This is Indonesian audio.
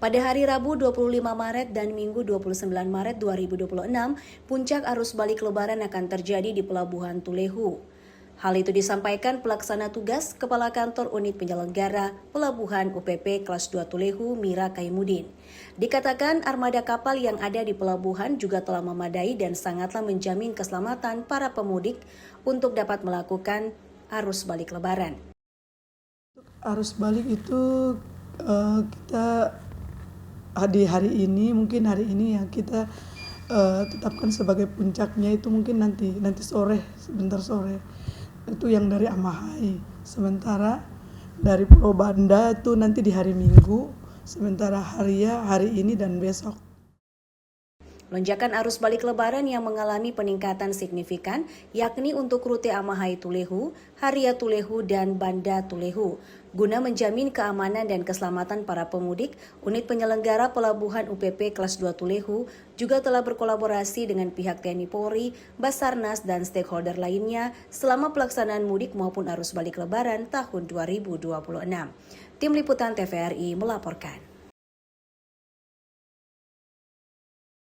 Pada hari Rabu 25 Maret dan Minggu 29 Maret 2026, puncak arus balik lebaran akan terjadi di Pelabuhan Tulehu. Hal itu disampaikan pelaksana tugas Kepala Kantor Unit Penyelenggara Pelabuhan UPP Kelas 2 Tulehu, Mira Kaimudin. Dikatakan armada kapal yang ada di pelabuhan juga telah memadai dan sangatlah menjamin keselamatan para pemudik untuk dapat melakukan arus balik lebaran. Arus balik itu kita di hari ini, mungkin hari ini yang kita tetapkan sebagai puncaknya itu mungkin nanti sore, sebentar sore. Itu yang dari Amahai. Sementara dari Pulau Banda itu nanti di hari Minggu, sementara hari ini dan besok. Lonjakan arus balik lebaran yang mengalami peningkatan signifikan yakni untuk rute Amahai Tulehu, Haria Tulehu, dan Banda Tulehu. Guna menjamin keamanan dan keselamatan para pemudik, unit penyelenggara pelabuhan UPP Kelas 2 Tulehu juga telah berkolaborasi dengan pihak TNI Polri, Basarnas, dan stakeholder lainnya selama pelaksanaan mudik maupun arus balik lebaran tahun 2026. Tim Liputan TVRI melaporkan.